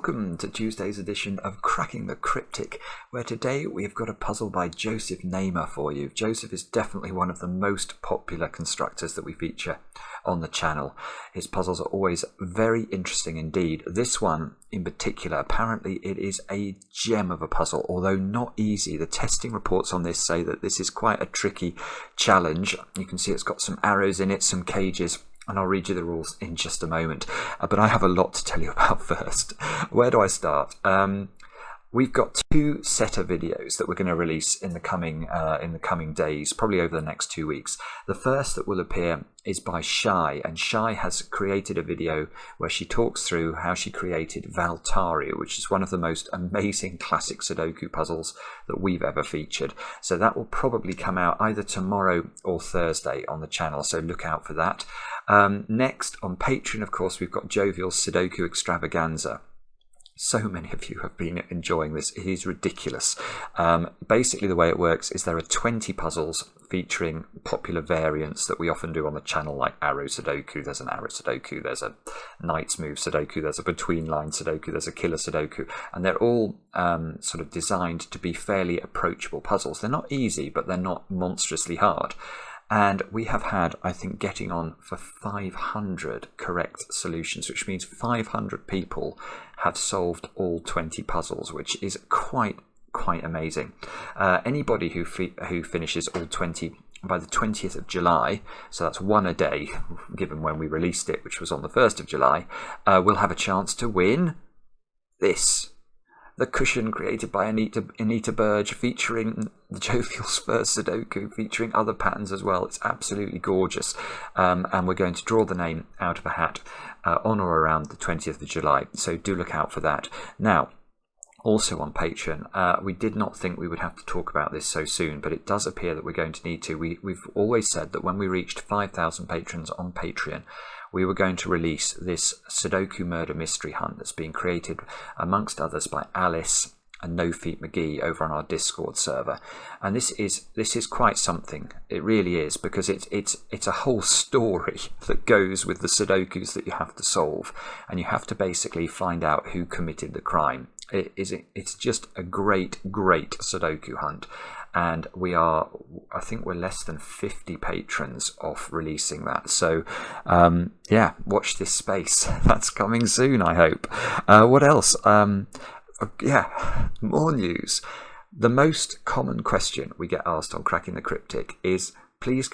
welcome to Tuesday's edition of Cracking the Cryptic, where today we've got a puzzle by Joseph Nehme for you. Joseph is definitely one of the most popular constructors that we feature on the channel. His puzzles are always very interesting indeed. This one in particular, apparently it is a gem of a puzzle, although not easy. The testing reports on this say that this is quite a tricky challenge. You can see it's got some arrows in it, some cages, and I'll read you the rules in just a moment. But I have a lot to tell you about first. Where do I start? We've got two set of videos that we're going to release in the coming days, probably over the next 2 weeks. The first that will appear is by Shai, and Shai has created a video where she talks through how she created Valtaria, which is one of the most amazing classic Sudoku puzzles that we've ever featured. So that will probably come out either tomorrow or Thursday on the channel, so look out for that. Next on Patreon, of course, we've got Jovial's Sudoku Extravaganza. So many of you have been enjoying this. It is ridiculous. Basically, the way it works is there are 20 puzzles featuring popular variants that we often do on the channel, like Arrow Sudoku. There's an Arrow Sudoku, there's a Knight's Move Sudoku, there's a Between Line Sudoku, there's a Killer Sudoku, and they're all sort of designed to be fairly approachable puzzles. They're not easy, but they're not monstrously hard. And we have had, I think, getting on for 500 correct solutions, which means 500 people have solved all 20 puzzles, which is quite amazing. Anybody who finishes all 20 by the 20th of July, so that's one a day, given when we released it, which was on the 1st of July, will have a chance to win this. The cushion created by Anita Berge, featuring the Jovial's first Sudoku, featuring other patterns as well. It's absolutely gorgeous. And we're going to draw the name out of a hat on or around the 20th of July. So do look out for that. Now, also on Patreon, we did not think we would have to talk about this so soon, but it does appear that we're going to need to. We've always said that when we reached 5,000 patrons on Patreon, we were going to release this Sudoku murder mystery hunt that's being created, amongst others, by Alice and No Feet McGee over on our Discord server. And this is quite something. It really is, because it's a whole story that goes with the Sudokus that you have to solve, and you have to basically find out who committed the crime. It's just a great Sudoku hunt. And I think we're less than 50 patrons off releasing that. So, yeah, watch this space. That's coming soon, I hope. What else? Yeah, more news. The most common question we get asked on Cracking the Cryptic is, please,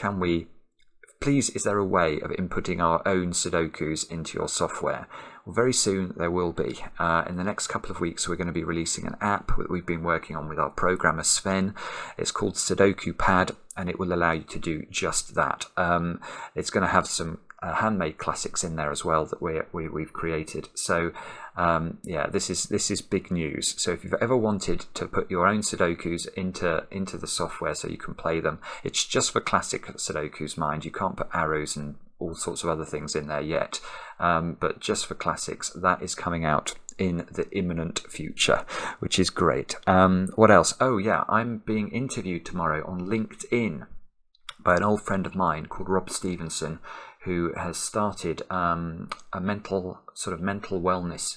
is there a way of inputting our own Sudokus into your software? Well, very soon there will be. In the next couple of weeks, we're going to be releasing an app that we've been working on with our programmer Sven. It's called Sudoku Pad, and it will allow you to do just that. It's going to have some handmade classics in there as well that we've created. So yeah, this is big news. So if you've ever wanted to put your own Sudokus into the software so you can play them, it's just for classic Sudokus, mind. You can't put arrows and all sorts of other things in there yet, but just for classics, that is coming out in the imminent future, which is great. What else? Oh yeah, I'm being interviewed tomorrow on LinkedIn by an old friend of mine called Rob Stevenson, who has started a mental wellness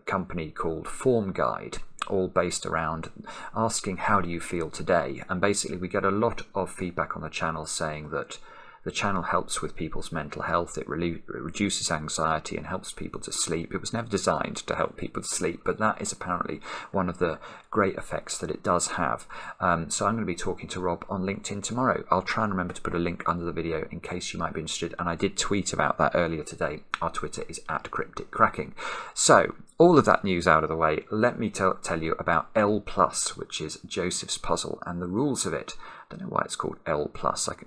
company called Form Guide, all based around asking how do you feel today. And basically we get a lot of feedback on the channel saying that the channel helps with people's mental health. It reduces anxiety and helps people to sleep. It was never designed to help people to sleep, but that is apparently one of the great effects that it does have. So I'm going to be talking to Rob on LinkedIn tomorrow. I'll try and remember to put a link under the video in case you might be interested. And I did tweet about that earlier today. Our Twitter is @CrypticCracking. So all of that news out of the way, let me tell you about L+, which is Joseph's puzzle and the rules of it. I don't know why it's called L+.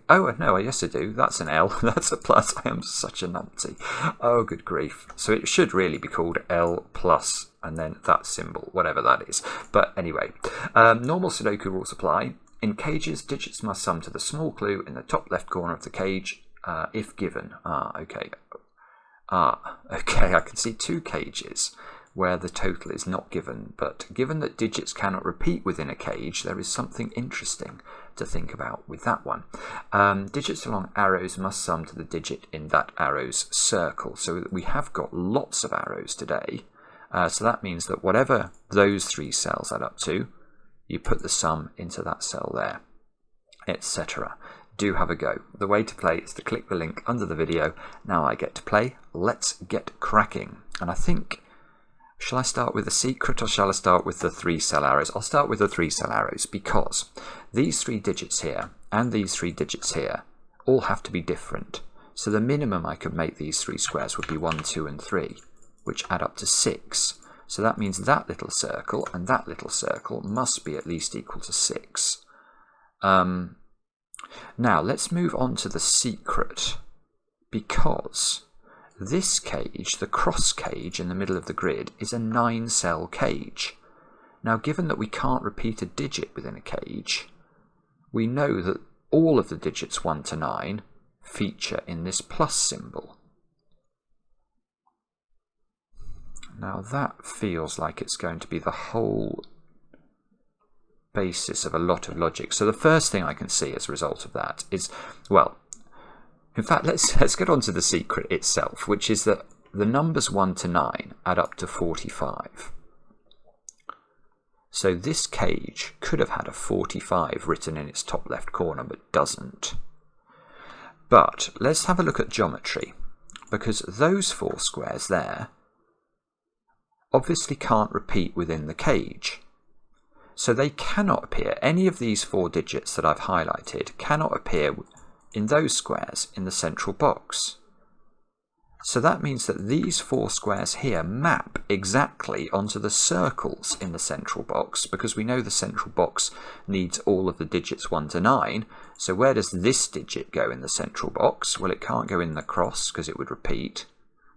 Oh, no, yes I do. That's an L. That's a plus. I am such a numpty. Oh, good grief. So it should really be called L+, and then that symbol, whatever that is. But anyway, normal Sudoku rules apply. In cages, digits must sum to the small clue in the top left corner of the cage, if given. Okay, I can see two cages where the total is not given, but given that digits cannot repeat within a cage, there is something interesting to think about with that one. Digits along arrows must sum to the digit in that arrow's circle. So we have got lots of arrows today, So that means that whatever those 3 cells add up to, you put the sum into that cell there, etc. Do have a go. The way to play is to click the link under the video. Now I get to play. Let's get cracking. And I think, shall I start with the secret or shall I start with the 3 cell arrows? I'll start with the 3 cell arrows because these 3 digits here and these 3 digits here all have to be different. So the minimum I could make these 3 squares would be 1, 2 and 3, which add up to 6. So that means that little circle and that little circle must be at least equal to 6. Now let's move on to the secret, because this cage, the cross cage in the middle of the grid, is a 9 cell cage. Now given that we can't repeat a digit within a cage, we know that all of the digits 1 to 9 feature in this plus symbol. Now that feels like it's going to be the whole basis of a lot of logic. So the first thing I can see as a result of that is, well, in fact, let's get on to the secret itself, which is that the numbers 1 to 9 add up to 45. So this cage could have had a 45 written in its top left corner, but doesn't. But let's have a look at geometry, because those 4 squares there obviously can't repeat within the cage. So they cannot appear, any of these 4 digits that I've highlighted cannot appear in those squares in the central box. So that means that these 4 squares here map exactly onto the circles in the central box, because we know the central box needs all of the digits 1 to 9. So where does this digit go in the central box? Well, it can't go in the cross because it would repeat.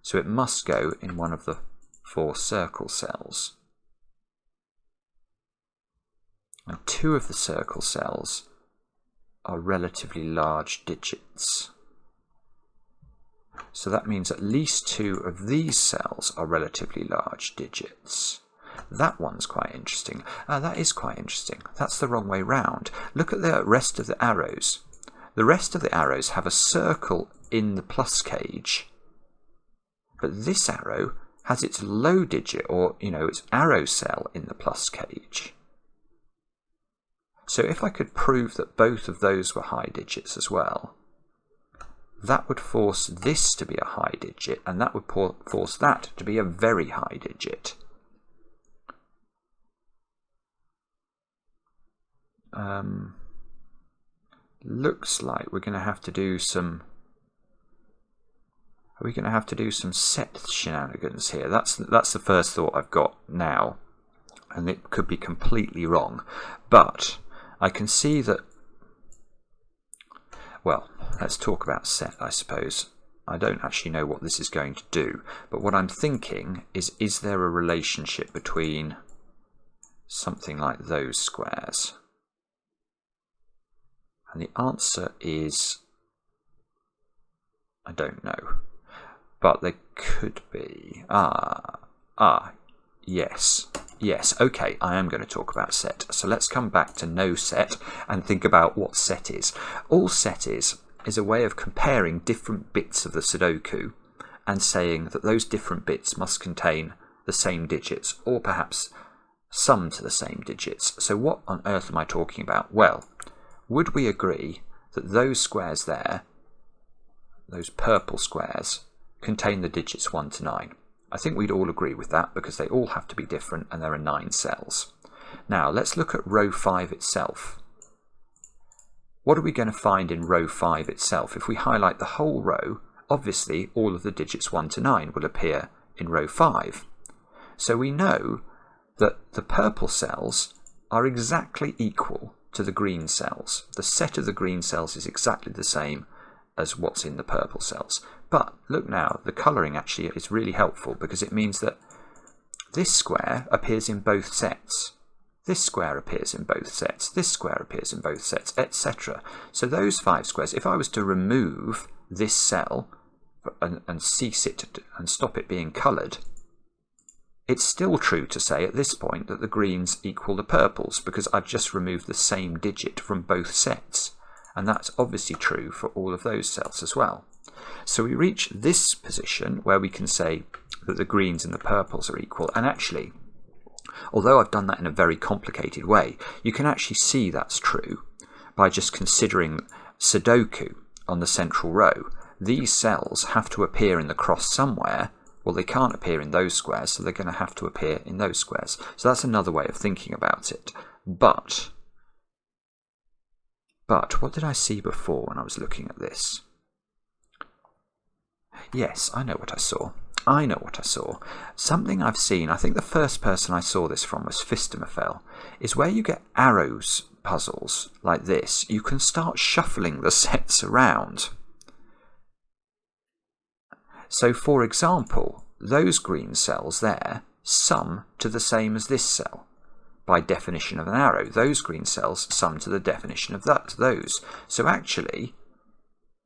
So it must go in one of the 4 circle cells. And 2 of the circle cells are relatively large digits. So that means at least 2 of these cells are relatively large digits. That one's quite interesting. That is quite interesting. That's the wrong way round. Look at the rest of the arrows. The rest of the arrows have a circle in the plus cage, but this arrow has its low digit, or its arrow cell in the plus cage. So if I could prove that both of those were high digits as well, that would force this to be a high digit, and that would force that to be a very high digit. Looks like we're going to have to do some... Are we going to have to do some set shenanigans here? That's the first thought I've got now, and it could be completely wrong. But I can see that... Well, let's talk about set, I suppose. I don't actually know what this is going to do, but what I'm thinking is there a relationship between something like those squares? And the answer is, I don't know. But there could be. Yes, okay, I am going to talk about set. So let's come back to no set and think about what set is. All set is a way of comparing different bits of the Sudoku and saying that those different bits must contain the same digits, or perhaps sum to the same digits. So what on earth am I talking about? Well, would we agree that those squares there, those purple squares, contain the digits 1 to 9? I think we'd all agree with that, because they all have to be different and there are 9 cells. Now let's look at row 5 itself. What are we going to find in row 5 itself? If we highlight the whole row, obviously all of the digits 1 to 9 will appear in row 5. So we know that the purple cells are exactly equal to the green cells. The set of the green cells is exactly the same as what's in the purple cells. But look now, the colouring actually is really helpful, because it means that this square appears in both sets. This square appears in both sets. This square appears in both sets, etc. So those 5 squares, if I was to remove this cell and cease it and stop it being coloured, it's still true to say at this point that the greens equal the purples, because I've just removed the same digit from both sets. And that's obviously true for all of those cells as well. So we reach this position where we can say that the greens and the purples are equal. And actually, although I've done that in a very complicated way, you can actually see that's true by just considering Sudoku on the central row. These cells have to appear in the cross somewhere. Well, they can't appear in those squares, so they're going to have to appear in those squares. So that's another way of thinking about it. But what did I see before when I was looking at this? Yes, I know what I saw. I know what I saw. Something I've seen, I think the first person I saw this from was Fistemafel, is where you get arrows puzzles like this, you can start shuffling the sets around. So for example, those green cells there sum to the same as this cell. By definition of an arrow, those green cells sum to the definition of those. So actually,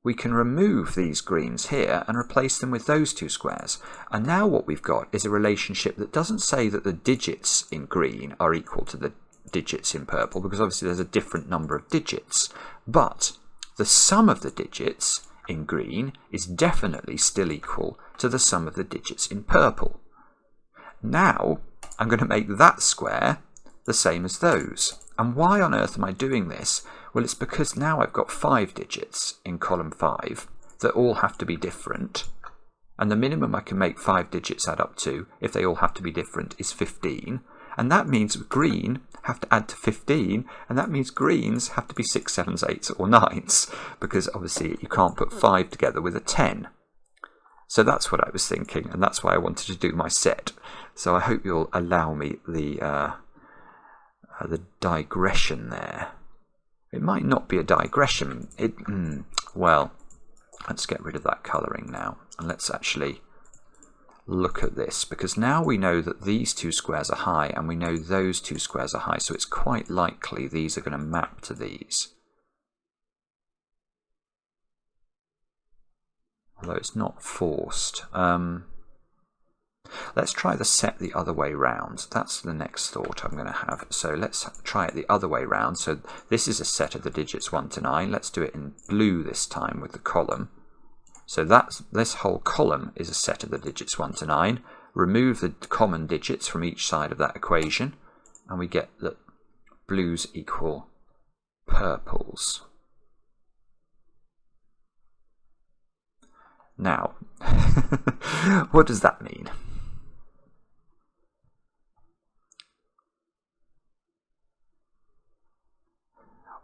we can remove these greens here and replace them with those two squares. And now what we've got is a relationship that doesn't say that the digits in green are equal to the digits in purple, because obviously there's a different number of digits. But the sum of the digits in green is definitely still equal to the sum of the digits in purple. Now, I'm going to make that square the same as those. And why on earth am I doing this? Well, it's because now I've got 5 digits in column 5 that all have to be different. And the minimum I can make 5 digits add up to, if they all have to be different, is 15. And that means green have to add to 15, and that means greens have to be 6, 7s, 8s or 9s, because obviously you can't put 5 together with a 10. So that's what I was thinking, and that's why I wanted to do my set. So I hope you'll allow me the digression there. It might not be a digression. Well, let's get rid of that colouring now, and let's actually look at this, because now we know that these two squares are high and we know those two squares are high, so it's quite likely these are going to map to these. Although it's not forced. Let's try the set the other way round. That's the next thought I'm going to have. So let's try it the other way round. So this is a set of the digits 1 to 9. Let's do it in blue this time with the column. So this whole column is a set of the digits 1 to 9. Remove the common digits from each side of that equation, and we get that blues equal purples. Now, what does that mean?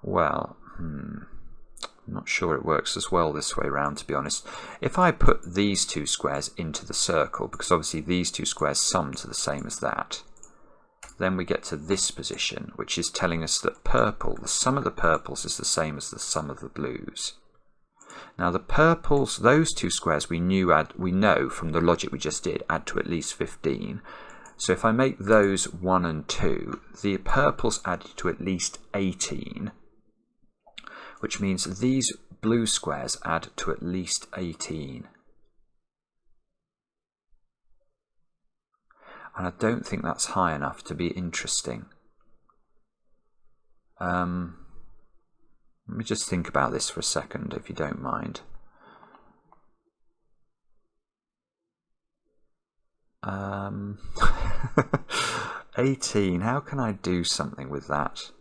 Well, I'm not sure it works as well this way around, to be honest. If I put these two squares into the circle, because obviously these two squares sum to the same as that, then we get to this position, which is telling us that purple, the sum of the purples is the same as the sum of the blues. Now the purples, those two squares we know from the logic we just did, add to at least 15. So if I make those 1 and 2, the purples add to at least 18. Which means these blue squares add to at least 18. And I don't think that's high enough to be interesting. Let me just think about this for a second, if you don't mind. 18, how can I do something with that?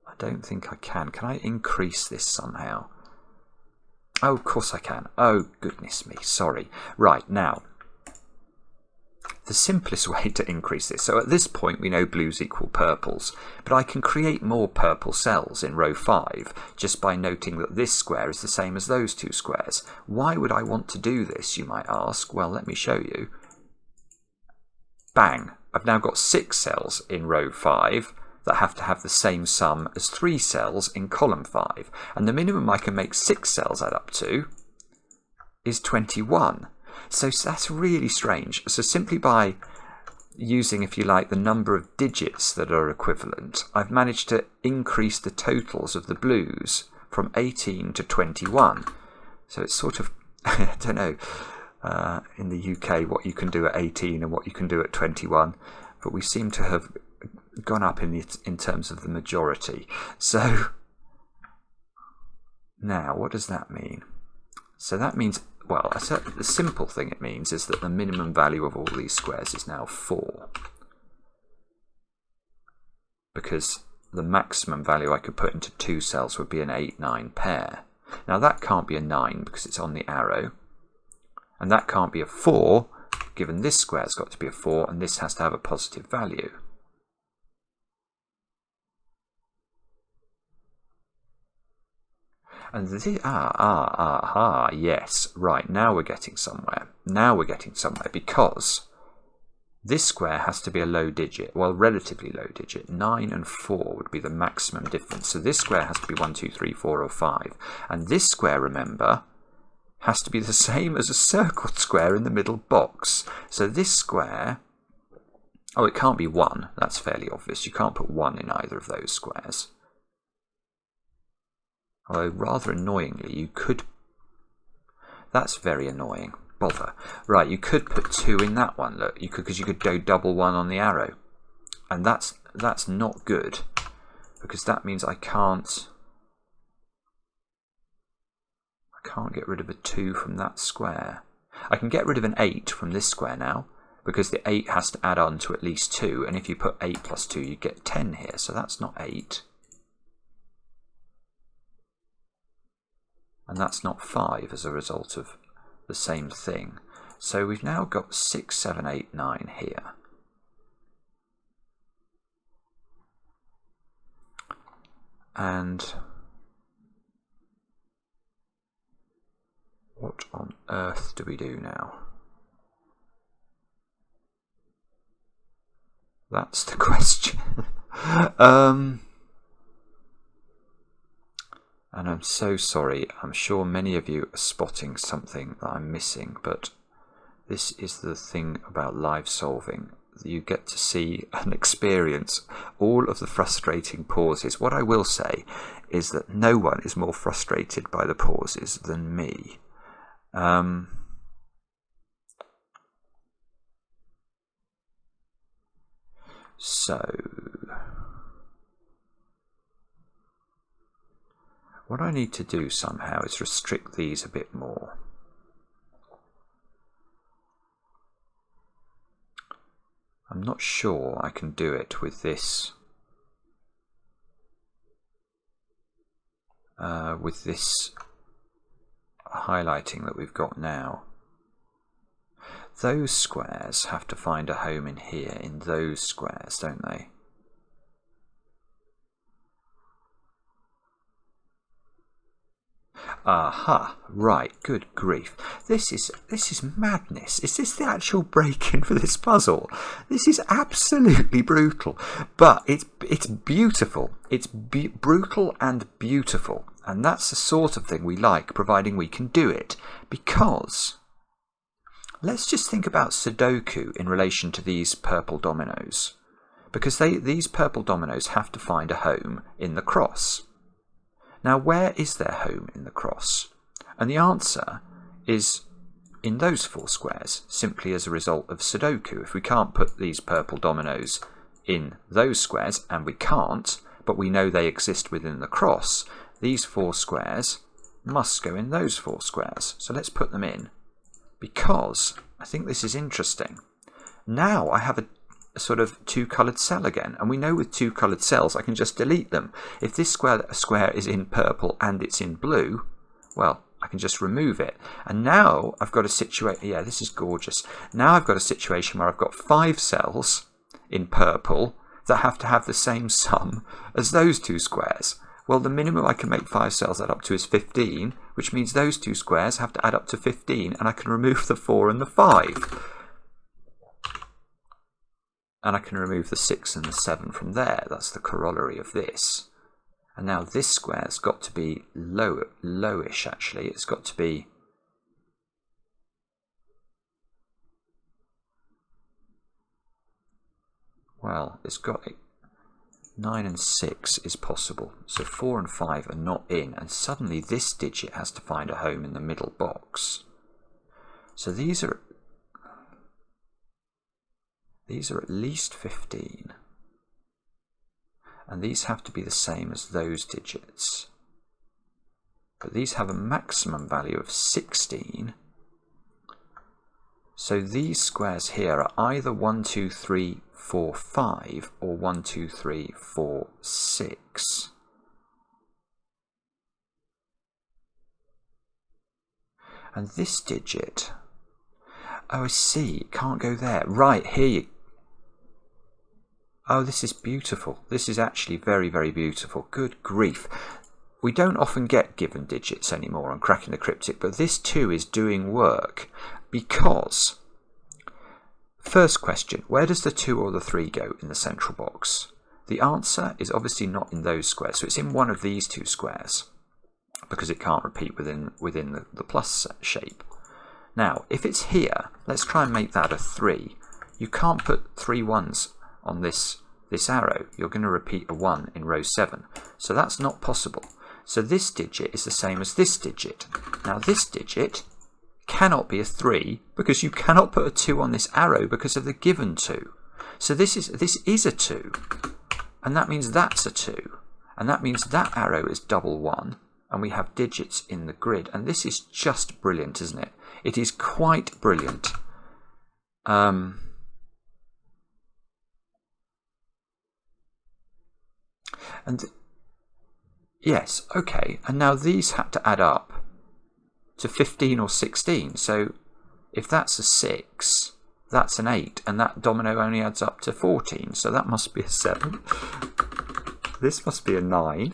I don't think I can. Can I increase this somehow? Oh, of course I can. Oh, goodness me. Sorry. Right, now, the simplest way to increase this. So at this point, we know blues equal purples, but I can create more purple cells in row 5 just by noting that this square is the same as those two squares. Why would I want to do this, you might ask? Well, let me show you. Bang. I've now got 6 cells in row 5 that have to have the same sum as 3 cells in column 5. And the minimum I can make 6 cells add up to is 21. So that's really strange. So simply by using, if you like, the number of digits that are equivalent, I've managed to increase the totals of the blues from 18 to 21. So it's sort of, I don't know, in the UK what you can do at 18 and what you can do at 21. But we seem to have gone up in terms of the majority. So now what does that mean? So that means well, the simple thing it means is that the minimum value of all these squares is now 4. Because the maximum value I could put into 2 cells would be an 8, 9 pair. Now that can't be a 9 because it's on the arrow. And that can't be a 4, given this square's got to be a 4, and this has to have a positive value. And this, yes, right, now we're getting somewhere. Now we're getting somewhere, because this square has to be a low digit, well, relatively low digit. 9 and 4 would be the maximum difference. So this square has to be 1, 2, 3, 4, or 5. And this square, remember, has to be the same as a circled square in the middle box. So this square, oh, it can't be 1. That's fairly obvious. You can't put 1 in either of those squares. Although, rather annoyingly, you could... That's very annoying. Bother. Right, you could put 2 in that one, look, because you could go double 1 on the arrow. And that's not good, because that means I can't get rid of a 2 from that square. I can get rid of an 8 from this square now, because the 8 has to add on to at least 2, and if you put 8 plus 2, you get 10 here, so that's not 8. And that's not 5 as a result of the same thing. So we've now got 6, 7, 8, 9 here. And what on earth do we do now? That's the question. And I'm so sorry, I'm sure many of you are spotting something that I'm missing, but this is the thing about live solving. You get to see and experience all of the frustrating pauses. What I will say is that no one is more frustrated by the pauses than me. What I need to do somehow is restrict these a bit more. I'm not sure I can do it with this highlighting that we've got now. Those squares have to find a home in here, in those squares, don't they? Aha, right, good grief. This is madness. Is this the actual break-in for this puzzle? This is absolutely brutal. But it's beautiful. It's brutal and beautiful. And that's the sort of thing we like, providing we can do it. Because let's just think about Sudoku in relation to these purple dominoes. Because these purple dominoes have to find a home in the cross. Now, where is their home in the cross? And the answer is in those 4 squares, simply as a result of Sudoku. If we can't put these purple dominoes in those squares, and we can't, but we know they exist within the cross, these 4 squares must go in those 4 squares. So let's put them in, because I think this is interesting. Now I have a sort of 2-coloured cell again, and we know with 2-coloured cells I can just delete them. If this square is in purple and it's in blue, well, I can just remove it. And now I've got a situation, yeah, this is gorgeous. Now I've got a situation where I've got 5 cells in purple that have to have the same sum as those 2 squares. Well, the minimum I can make 5 cells add up to is 15, which means those 2 squares have to add up to 15, and I can remove the 4 and the 5. And I can remove the 6 and the 7 from there. That's the corollary of this. And now this square's got to be lowish, actually. It's got to be... Well, it's got... 9 and 6 is possible. So 4 and 5 are not in. And suddenly this digit has to find a home in the middle box. So these are at least 15, and these have to be the same as those digits, but these have a maximum value of 16, So these squares here are either 1, 2, 3, 4, 5 or 1, 2, 3, 4, 6. And this digit, oh, I see, it can't go there. Right, here you... Oh, this is beautiful. This is actually very, very beautiful. Good grief. We don't often get given digits anymore on Cracking the Cryptic, but this too is doing work because... First question, where does the 2 or the 3 go in the central box? The answer is obviously not in those squares, so it's in one of these 2 squares because it can't repeat within the plus shape. Now, if it's here, let's try and make that a 3. You can't put 3 1s on this arrow. You're going to repeat a 1 in row 7, so that's not possible. So this digit is the same as this digit. Now this digit cannot be a 3 because you cannot put a 2 on this arrow because of the given 2. So this is a 2, and that means that's a 2, and that means that arrow is double 1, and we have digits in the grid, and this is just brilliant, isn't it? It is quite brilliant. And yes, okay, and now these had to add up to 15 or 16. So if that's a 6, that's an 8, and that domino only adds up to 14. So that must be a 7. This must be a 9.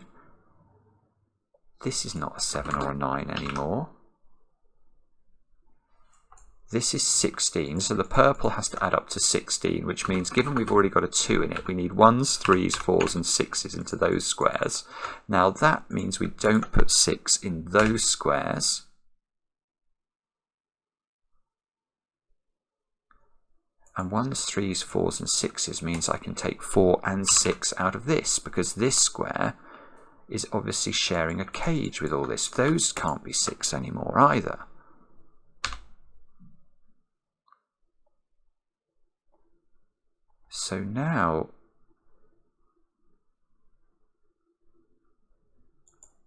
This is not a 7 or a 9 anymore. This is 16, so the purple has to add up to 16, which means given we've already got a 2 in it, we need 1s, 3s, 4s and 6s into those squares. Now that means we don't put 6 in those squares. And 1s, 3s, 4s and 6s means I can take 4 and 6 out of this, because this square is obviously sharing a cage with all this. Those can't be 6 anymore either. So now,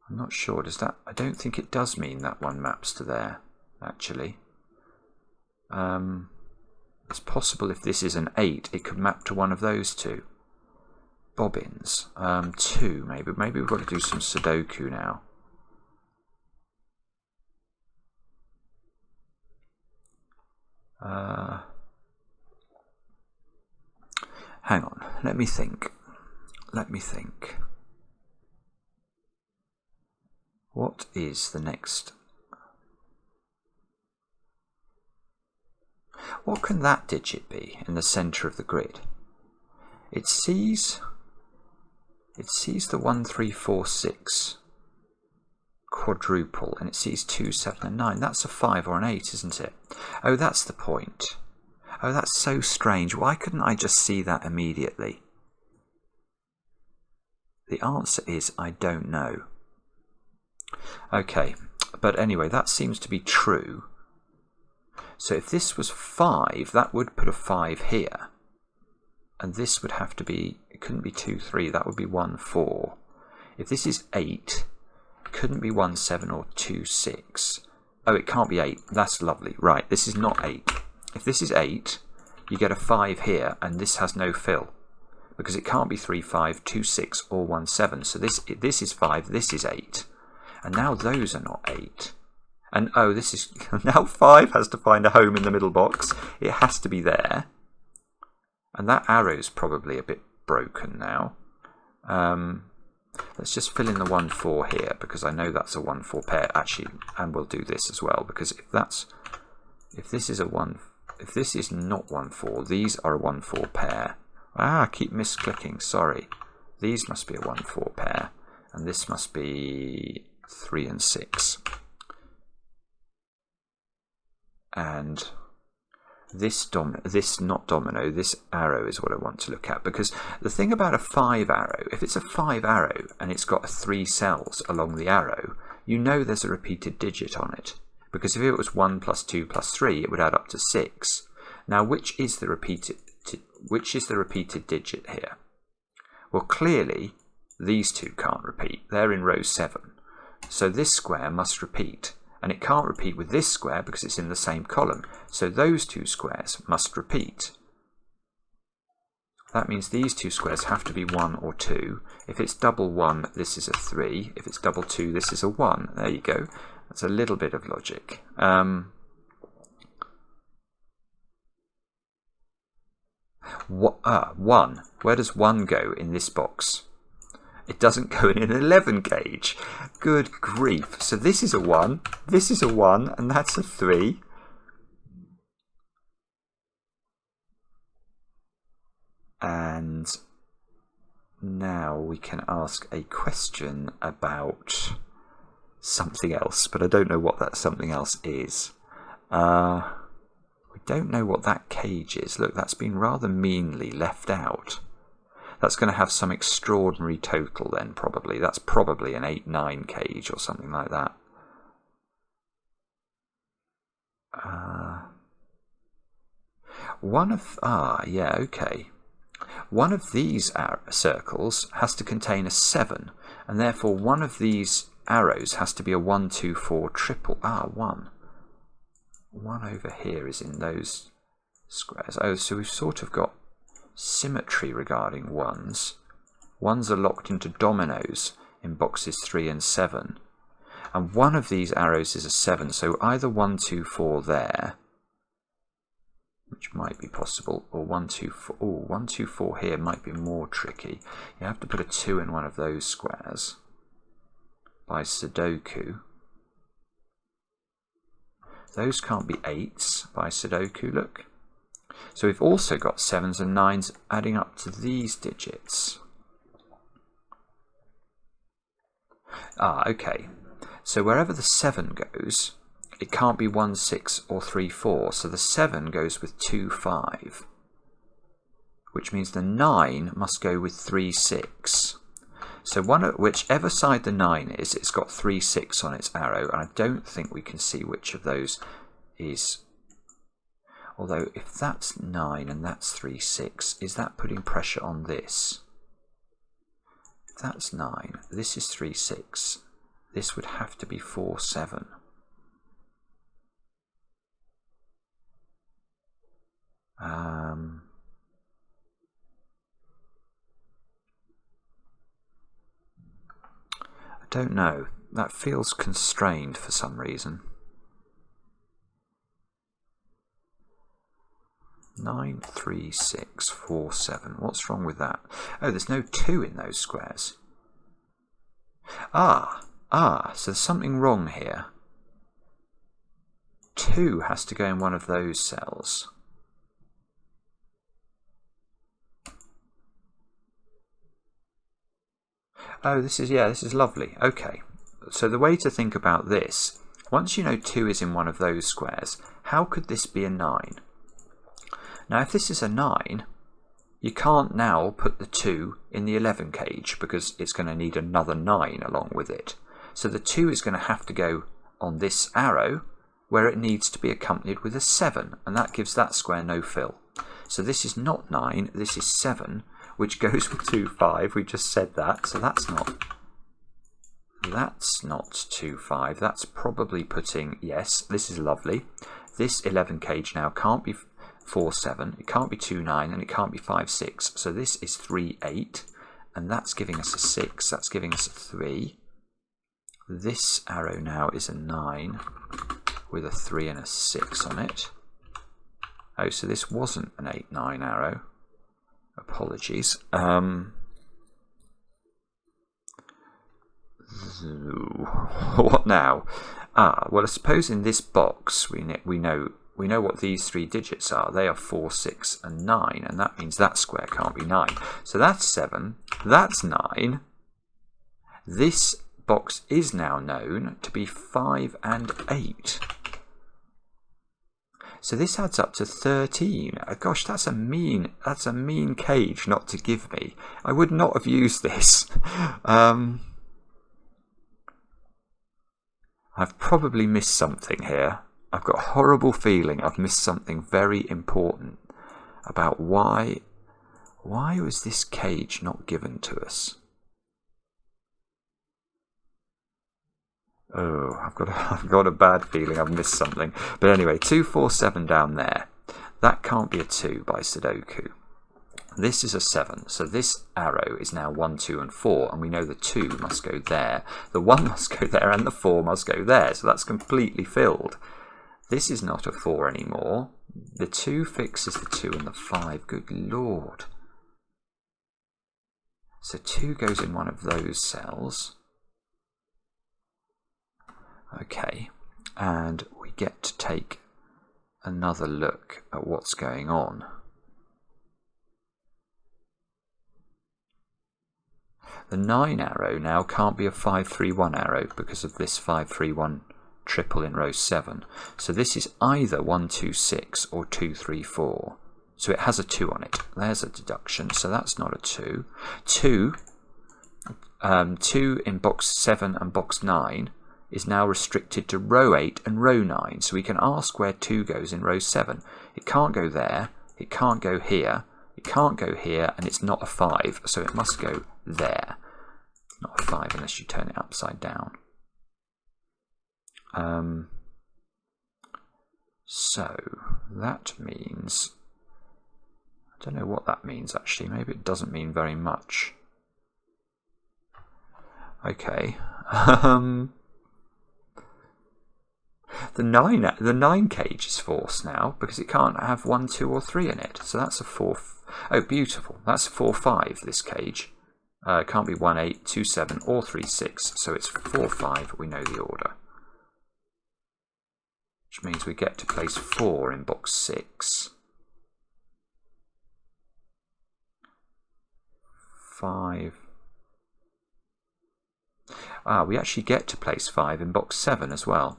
I'm not sure, does that, I don't think it does mean that one maps to there, actually. It's possible if this is an 8, it could map to one of those 2. Bobbins, 2 maybe. Maybe we've got to do some Sudoku now. Hang on, let me think. What is the next? What can that digit be in the centre of the grid? It sees the 1, 3, 4, 6 quadruple, and it sees 2, 7 and 9. That's a 5 or an 8, isn't it? Oh, that's the point. Oh, that's so strange. Why couldn't I just see that immediately? The answer is I don't know. Okay, but anyway, that seems to be true. So if this was 5, that would put a 5 here. And this would have to be, it couldn't be 2, 3, that would be 1, 4. If this is 8, it couldn't be 1, 7 or 2, 6. Oh, it can't be 8. That's lovely. Right, this is not 8. If this is 8, you get a 5 here, and this has no fill. Because it can't be 3, 5, 2, 6 or 1, 7. So this is 5, this is 8. And now those are not 8. And oh, this is now 5 has to find a home in the middle box. It has to be there. And that arrow's probably a bit broken now. Let's just fill in the 1, 4 here, because I know that's a 1, 4 pair. Actually, and we'll do this as well, because if this is a 1, if this is not 1, 4, these are a 1, 4 pair. Ah, I keep misclicking, sorry. These must be a 1, 4 pair, and this must be 3 and 6. And this arrow is what I want to look at, because the thing about a 5 arrow, if it's a 5 arrow and it's got 3 cells along the arrow, you know there's a repeated digit on it, because if it was 1 plus 2 plus 3, it would add up to 6. Now, which is the repeated digit here? Well, clearly these two can't repeat. They're in row 7, so this square must repeat. And it can't repeat with this square because it's in the same column. So those two squares must repeat. That means these two squares have to be 1 or 2. If it's double 1, this is a 3. If it's double 2, this is a 1. There you go. That's a little bit of logic. 1. Where does 1 go in this box? It doesn't go in an 11 gauge. Good grief. So this is a 1, this is a 1, and that's a 3. And now we can ask a question about something else, but I don't know what that something else is. We don't know what that cage is. Look, that's been rather meanly left out. That's going to have some extraordinary total then, probably. That's probably an 8-9 cage or something like that. Yeah, okay. One of these circles has to contain a 7, and therefore one of these arrows has to be a 1, 2, 4 triple. 1. 1 over here is in those squares. Oh, so we've sort of got symmetry regarding 1s. 1s are locked into dominoes in boxes 3 and 7. And one of these arrows is a 7, so either 1, 2, 4 there, which might be possible, or 1, 2, 4. Oh, 1, 2, 4 here might be more tricky. You have to put a 2 in one of those squares by Sudoku. Those can't be 8s by Sudoku, look. So we've also got 7s and 9s adding up to these digits. Okay. So wherever the 7 goes, it can't be 1, 6 or 3, 4. So the 7 goes with 2, 5. Which means the 9 must go with 3, 6. So whichever side the 9 is, it's got 3, 6 on its arrow. And I don't think we can see which of those is. Although if that's 9 and that's 3, 6, is that putting pressure on this? If that's 9, this is 3, 6. This would have to be 4, 7. I don't know. That feels constrained for some reason. 9, 3, 6, 4, 7. What's wrong with that? Oh, there's no 2 in those squares. So there's something wrong here. 2 has to go in one of those cells. Oh, this is lovely. Okay, so the way to think about this, once you know 2 is in one of those squares, how could this be a 9? Now, if this is a 9, you can't now put the 2 in the 11 cage because it's going to need another 9 along with it. So the 2 is going to have to go on this arrow where it needs to be accompanied with a 7, and that gives that square no fill. So this is not 9, this is 7, which goes with 2, 5. We just said that, so that's not 2, 5. That's probably putting, yes, this is lovely. This 11 cage now can't be 4, 7, it can't be 2, 9, and it can't be 5, 6. So this is 3, 8, and that's giving us a 6, that's giving us a 3. This arrow now is a 9 with a 3 and a 6 on it. Oh, so this wasn't an 8, 9 arrow. Apologies. What now? Well, I suppose in this box we know what these 3 digits are. They are 4, 6, and 9, and that means that square can't be 9. So that's 7. That's 9. This box is now known to be 5 and 8. So this adds up to 13. Gosh, that's a mean cage not to give me. I would not have used this. I've probably missed something here. I've got a horrible feeling I've missed something very important about why was this cage not given to us? Oh, I've got a bad feeling I've missed something. But anyway, 2, 4, 7 down there. That can't be a 2 by Sudoku. This is a 7, so this arrow is now 1, 2 and 4, and we know the 2 must go there, the 1 must go there, and the 4 must go there, so that's completely filled. This is not a 4 anymore. The 2 fixes the 2 and the 5, good lord. So 2 goes in one of those cells. Okay, and we get to take another look at what's going on. The 9 arrow now can't be a 5, 3, 1 arrow because of this 5, 3, 1 triple in row 7. So this is either 1, 2, 6 or 2, 3, 4. So it has a 2 on it. There's a deduction, so that's not a 2. 2 in box 7 and box 9 is now restricted to row 8 and row 9. So we can ask where 2 goes in row 7. It can't go there, it can't go here, it can't go here, and it's not a 5, so it must go there. Not a 5 unless you turn it upside down. So that means, I don't know what that means actually, maybe it doesn't mean very much. Okay. The 9 cage is forced now because it can't have 1, 2 or 3 in it. So that's a 4. Oh, beautiful. That's 4, 5, this cage. It can't be 1, 8, 2, 7 or 3, 6. So it's 4, 5. We know the order. Which means we get to place 4 in box 6. 5. We actually get to place 5 in box 7 as well.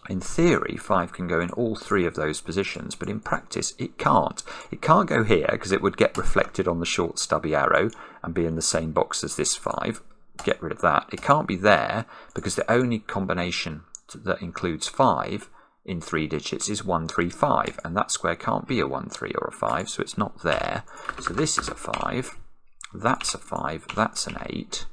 In theory, 5 can go in all 3 of those positions, but in practice it can't. It can't go here because it would get reflected on the short stubby arrow and be in the same box as this 5. Get rid of that. It can't be there because the only combination that includes 5 in 3 digits is 1, 3, 5, and that square can't be a 1, 3 or a 5, so it's not there. So this is a 5, that's a 5, that's an 8.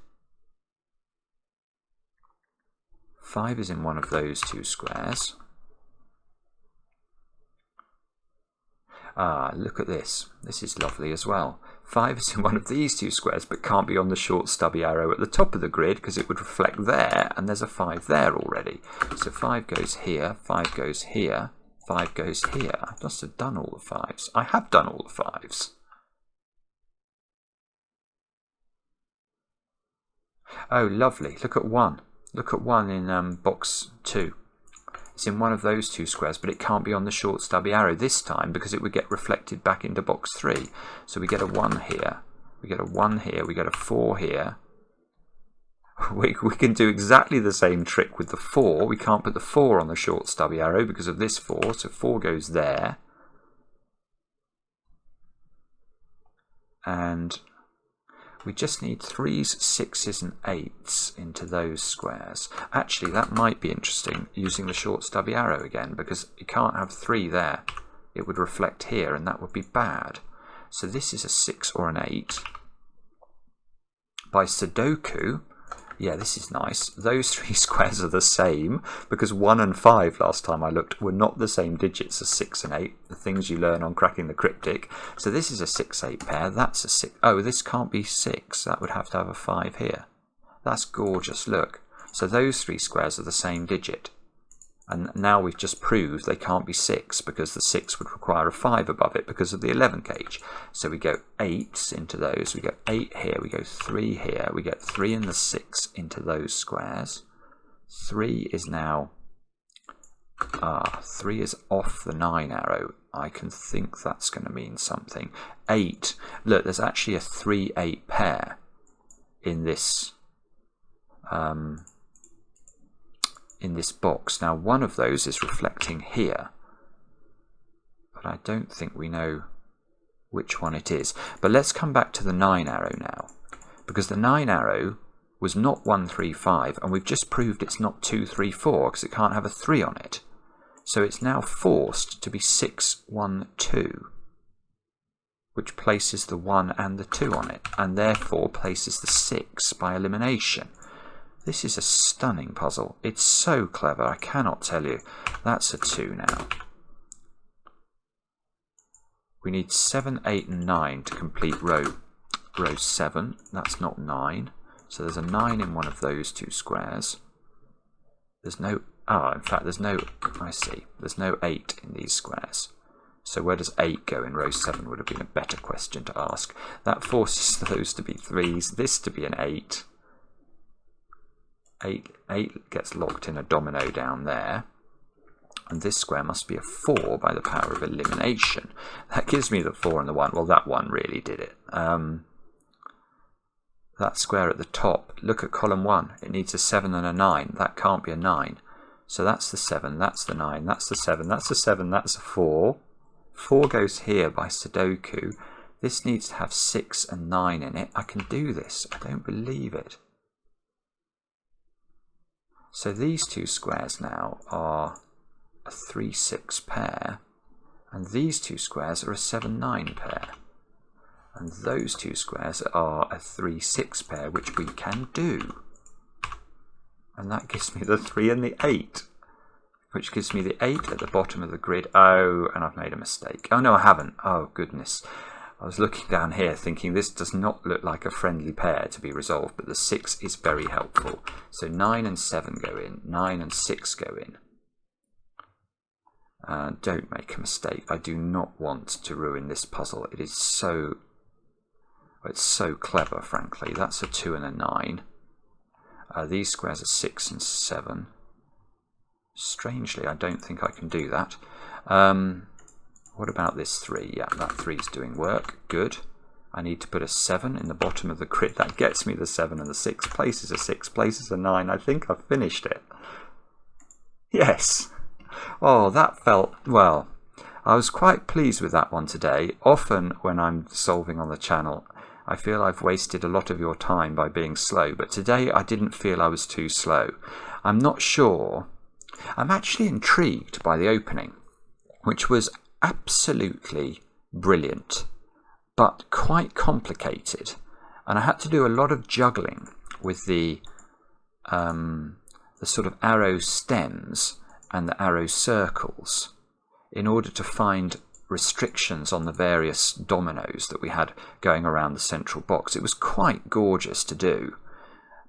5 is in one of those 2 squares. Look at this. This is lovely as well. 5 is in one of these 2 squares, but can't be on the short stubby arrow at the top of the grid because it would reflect there, and there's a 5 there already. So 5 goes here, 5 goes here, 5 goes here. I must have done all the 5s. I have done all the 5s. Oh, lovely. Look at 1. Look at 1 in box 2. It's in one of those 2 squares, but it can't be on the short stubby arrow this time because it would get reflected back into box 3. So we get a 1 here, we get a 1 here, we get a 4 here. We can do exactly the same trick with the 4. We can't put the 4 on the short stubby arrow because of this 4, so 4 goes there. And we just need 3s, 6s and 8s into those squares. Actually, that might be interesting using the short stubby arrow again because you can't have 3 there. It would reflect here and that would be bad. So this is a 6 or an 8. By Sudoku, yeah, this is nice. Those 3 squares are the same because 1 and 5 last time I looked were not the same digits as 6 and 8, the things you learn on Cracking the Cryptic. So this is a 6-8 pair, that's a 6. Oh, this can't be 6, that would have to have a 5 here. That's gorgeous, look. So those 3 squares are the same digit. And now we've just proved they can't be 6 because the 6 would require a 5 above it because of the 11 gauge. So we go 8s into those, we go 8 here, we go 3 here, we get 3 and the 6 into those squares. 3 is now, 3 is off the 9 arrow. I can think that's going to mean something. 8, look, there's actually a 3-8 pair in this box. Now one of those is reflecting here, but I don't think we know which one it is. But let's come back to the 9 arrow now, because the 9 arrow was not 1, 3, 5, and we've just proved it's not 2, 3, 4 because it can't have a 3 on it. So it's now forced to be 6, 1, 2, which places the 1 and the 2 on it, and therefore places the 6 by elimination. This is a stunning puzzle. It's so clever, I cannot tell you. That's a 2 now. We need 7, 8 and 9 to complete row 7. That's not 9. So there's a 9 in one of those 2 squares. There's no... in fact, there's no... I see. There's no 8 in these squares. So where does 8 go in row 7 would have been a better question to ask. That forces those to be 3s, this to be an 8. 8 gets locked in a domino down there. And this square must be a 4 by the power of elimination. That gives me the 4 and the 1. Well, that one really did it. That square at the top, look at column 1. It needs a 7 and a 9. That can't be a 9. So that's the 7, that's the 9, that's the 7, that's the 7, that's a 4. 4 goes here by Sudoku. This needs to have 6 and 9 in it. I can do this. I don't believe it. So these 2 squares now are a 3-6 pair, and these 2 squares are a 7-9 pair, and those 2 squares are a 3-6 pair, which we can do, and that gives me the 3 and the 8, which gives me the 8 at the bottom of the grid. Oh, and I've made a mistake. Oh no, I haven't. Oh goodness, I was looking down here thinking this does not look like a friendly pair to be resolved, but the 6 is very helpful. So 9 and 7 go in, 9 and 6 go in. Don't make a mistake. I do not want to ruin this puzzle. It is so... It's so clever, frankly. That's a 2 and a 9. These squares are 6 and 7. Strangely, I don't think I can do that. What about this 3? Yeah, that 3 is doing work. Good. I need to put a 7 in the bottom of the grid. That gets me the 7 and the 6. Places a 6, places a 9. I think I've finished it. Yes. Oh, that felt... Well, I was quite pleased with that one today. Often when I'm solving on the channel, I feel I've wasted a lot of your time by being slow. But today I didn't feel I was too slow. I'm not sure... I'm actually intrigued by the opening, which was absolutely brilliant, but quite complicated. And I had to do a lot of juggling with the sort of arrow stems and the arrow circles in order to find restrictions on the various dominoes that we had going around the central box. It was quite gorgeous to do.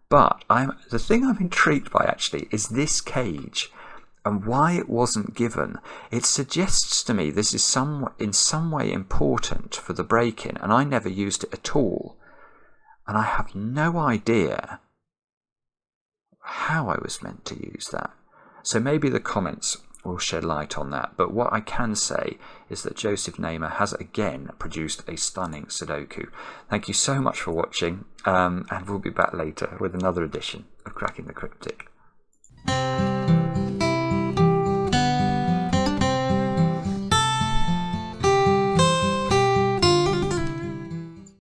But the thing I'm intrigued by actually is this cage and why it wasn't given. It suggests to me this is in some way important for the break-in, and I never used it at all. And I have no idea how I was meant to use that. So maybe the comments will shed light on that. But what I can say is that Joseph Nehme has again produced a stunning Sudoku. Thank you so much for watching, and we'll be back later with another edition of Cracking the Cryptic.